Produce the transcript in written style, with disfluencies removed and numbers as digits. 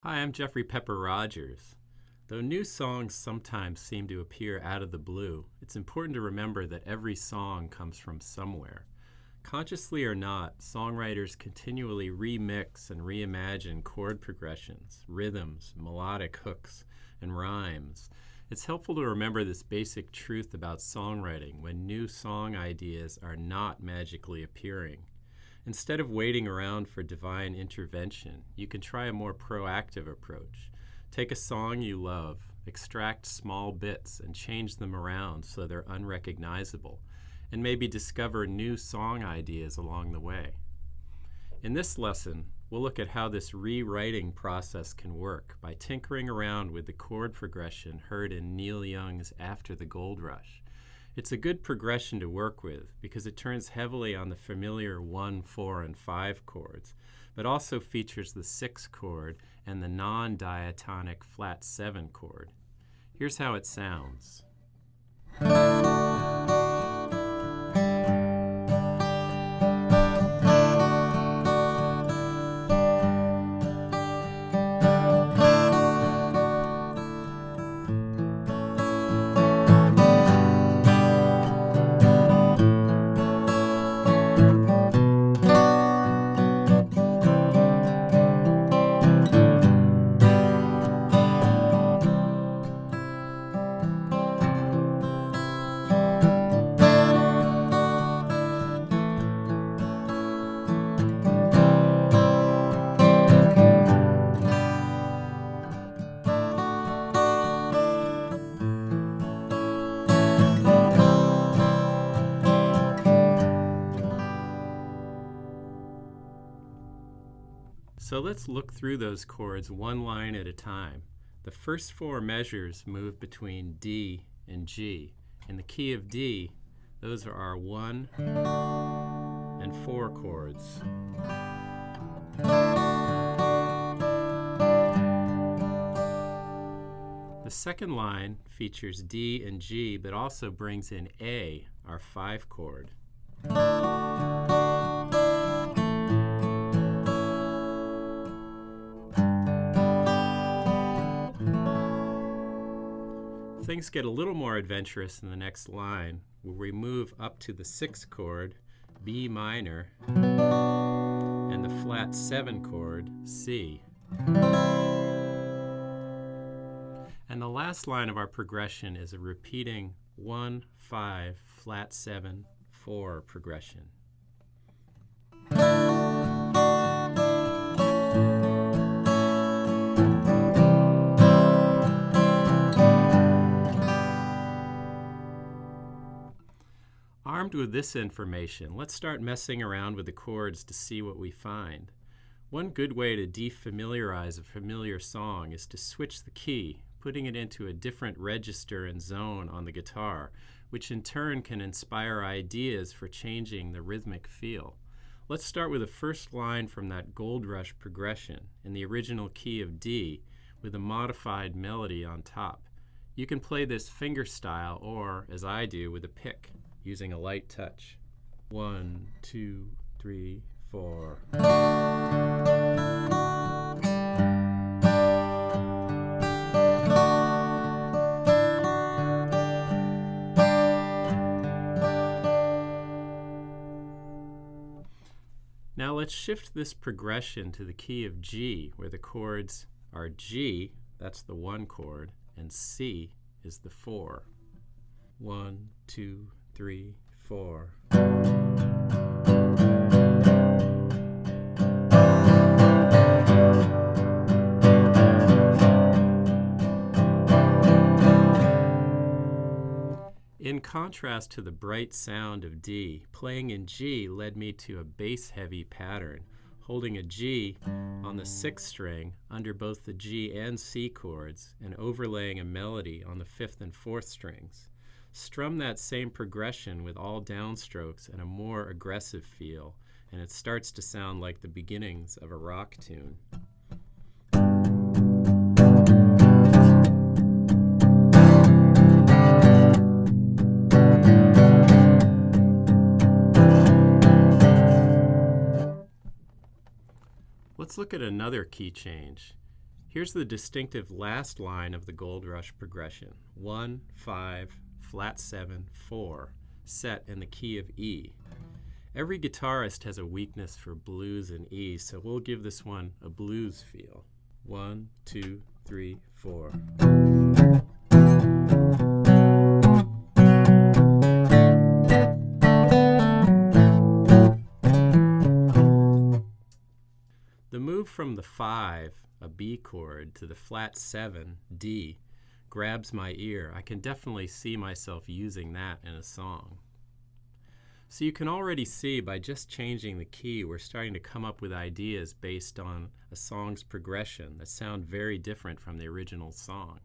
Hi, I'm Jeffrey Pepper Rogers. Though new songs sometimes seem to appear out of the blue, it's important to remember that every song comes from somewhere. Consciously or not, songwriters continually remix and reimagine chord progressions, rhythms, melodic hooks, and rhymes. It's helpful to remember this basic truth about songwriting when new song ideas are not magically appearing. Instead of waiting around for divine intervention, you can try a more proactive approach. Take a song you love, extract small bits, and change them around so they're unrecognizable, and maybe discover new song ideas along the way. In this lesson, we'll look at how this rewriting process can work by tinkering around with the chord progression heard in Neil Young's After the Gold Rush. It's a good progression to work with because it turns heavily on the familiar 1, 4, and 5 chords, but also features the 6 chord and the non-diatonic flat 7 chord. Here's how it sounds. So let's look through those chords one line at a time. The first 4 measures move between D and G. In the key of D, those are our 1 and 4 chords. The second line features D and G, but also brings in A, our 5 chord. Things get a little more adventurous in the next line, where we move up to the 6th chord, B minor, and the flat 7 chord, C. And the last line of our progression is a repeating 1, 5, flat 7, 4 progression. Armed with this information, let's start messing around with the chords to see what we find. One good way to defamiliarize a familiar song is to switch the key, putting it into a different register and zone on the guitar, which in turn can inspire ideas for changing the rhythmic feel. Let's start with the first line from that Gold Rush progression in the original key of D with a modified melody on top. You can play this fingerstyle or, as I do, with a pick, using a light touch. 1, 2, 3, 4. Now let's shift this progression to the key of G, where the chords are G, that's the 1 chord, and C is the 4. 1, 2, 3, 4. In contrast to the bright sound of D, playing in G led me to a bass-heavy pattern, holding a G on the 6th string under both the G and C chords and overlaying a melody on the 5th and 4th strings. Strum that same progression with all downstrokes and a more aggressive feel, and it starts to sound like the beginnings of a rock tune. Let's look at another key change. Here's the distinctive last line of the Gold Rush progression. 1, 5, flat 7, 4, set in the key of E. Every guitarist has a weakness for blues in E, so we'll give this one a blues feel. 1, 2, 3, 4. The move from the 5, a B chord, to the flat 7, D, grabs my ear. I can definitely see myself using that in a song. So you can already see by just changing the key, we're starting to come up with ideas based on a song's progression that sound very different from the original song.